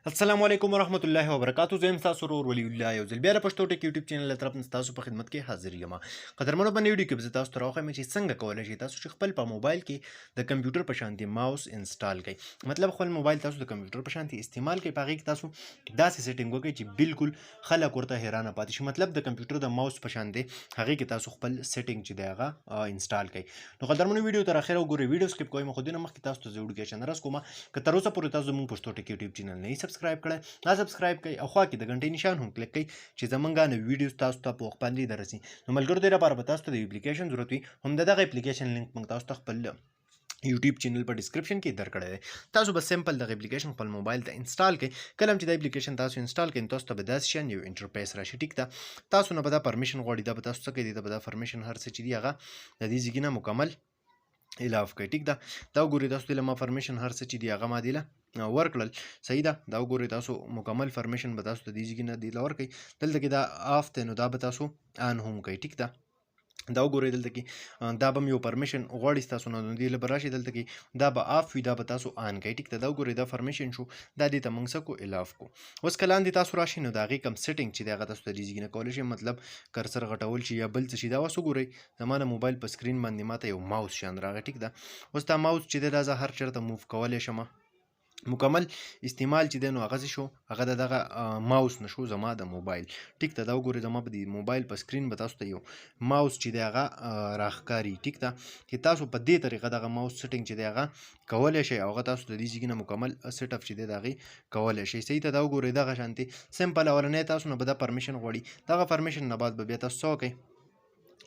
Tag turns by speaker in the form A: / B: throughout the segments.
A: السلام علیکم ورحمت الله وبرکاتہ. زه یم ستاسو ورور ولی الله یو ځل بیا د پښتو ټک یوټیوب چینل له طرف نه ستاسو په خدمت کې حاضر یم. قدرمنو باندې ویډیو کې به زه تاسو ته راوښیم چې څنګه کولی شئ تاسو چې خپل په موبایل کې د کمپیوټر په شانتي ماوس انسټال کړئ. مطلب خپل موبایل تاسو د کمپیوټر په شانتي استعمال کړئ، په هغې کې تاسو داسې سیټینګ وکړئ چې بالکل خلک ورته حیرانه پاتې شي. مطلب د کمپیوټر د ماوس په شان دی، هغې کې تاسو خپل سیټینګ چې دی هغه انسټال کړئ. نو قدرمنو ویډیو تر اخره وګورئ، ویډیو سکپ کوئ. خو دې نه مخکې تاسو ته زه وډیکیشن راز کومه که تر اوسه پورې تاسو زموږ پښتو ټک یوټیوب چینل نه سبسکرایب کړی، سبسکرایب کړئ او خوا کې د غنټې نشان هم کلیک کړئ چې زمونږ نوې ویډیوز تاسو ته په وخت باندې دررسي. نو ملګرو دې لپاره به تاسو ته د اپلیکیشن ضرورت وي، هم د دغه اپلیکیشن لینک موږ تاسو ته خپل یوټیوب چینل په ډسکرپشن کې درکړی دی. تاسو به سمپل دغه اپلیکیشن خپل موبایل ته انسټال کړئ. کله چې دا اپلیکیشن تاسو انسټال کړئ تاسو ته به داسې شان یو انټرفیس راشي. ټیک ده، تاسو نه به دا پرمیشن غواړي، دا به تاسو څه کوي، دا به دا پرمیشن هر څه چې دي هغه د دې ځای نه مکمل الاف کړئ. ټیک ده، دا وګورئ تاسو ته ما پرمیشن هر څه چې دي هغه ما دی ورکړل. صحیح ده، دا وګورئ تاسو مکمل پرمیشن به تاسو ته دې ځای نه دی ورکړئ. دلته کې دا آف دی نو دا به تاسو آن هم کوئ. ټیک ده، دا وګورئ دلته کې دا به یو پرمیشن غواړي ستاسو نه، نو دې له به راشي دلته کې دا به آف وي، دا به تاسو آن کوئ. ټیک ده، دا وګورئ دا پرمیشن شو، دا دې ته موږ څه کو الاف کو. اوس که لاندې تاسو راشئ نو د هغې کوم سیټینګ چې دی هغه تاسو ته دې ځای نه کولی شئ، مطلب کرسر غټول شي یا بل څه شي. دا اوس وګورئ زما د موبایل په سکرین باندې ماته یو ماوس شان راغی. ټیک ده، اوس دا ماوس چې دی دا زه هر چېرته موف کولی شم. مکمل استعمال چې دی نو هغه شو، هغه د دغه ماوس نه شو زما د موبایل. ټیک ده، دا وګورئ زما په دې موبایل په سکرین به تاسو ته یو ماوس چې دی هغه راښکاري. ټیک ده، چې تاسو په دې طریقه دغه ماوس سیټینګ چې دی هغه کولی شئ او هغه تاسو د دې ځای نه مکمل سیټ اپ چې دی د هغې کولی شئ. صحیح ده، دا وګورئ دغه شانتې سمپل اولنی تاسو نه به دا پرمیشن غواړي. دغه پرمیشن نه بعد به بیا تاسو څه وکئ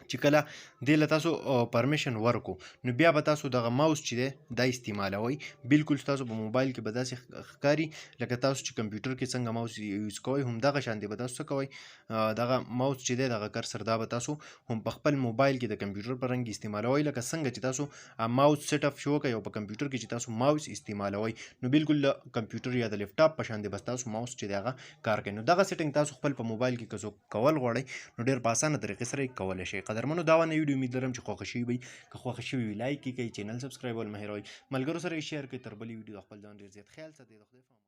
A: چې کله دې له تاسو پرمیشن ورکو نو بیا به تاسو دغه ماوس چې دی دا استعمالوئ. بالکل ستاسو په موبایل کې به داسې ښکاري لکه تاسو چې کمپیوټر کې څنګه ماوس یوز کوئ همدغه شانتې به تاسو څه کوئ، دغه ماوس چې دی دغه کرسر دا به تاسو هم په خپل موبایل کې د کمپیوټر په رنګ استعمالوئ. لکه څنګه چې تاسو ماوس سیټ اپ شو کړئ او په کمپیوټر کې چې تاسو ماوس استعمالوئ نو بالکل د کمپیوټر یا د لیپټاپ په شان دی بس تاسو ماوس چې دی هغه کار کوي. نو دغه سیټینګ تاسو خپل په موبایل کې که څوک کول غواړئ نو ډېر په اسانه طریقې سره یې کولی شئ. قدرمنو دا ویډیو امید لرم چې خوښه شوي وي. که خوښه شوي وي لایک یې کړئ، چینل سبسکرایبول مه هېروئ، ملګرو سره یې شیر کړئ. تر بلې ویډیو د خپل ځان ډېر زیات خیال ساتئ. د خدای په امان.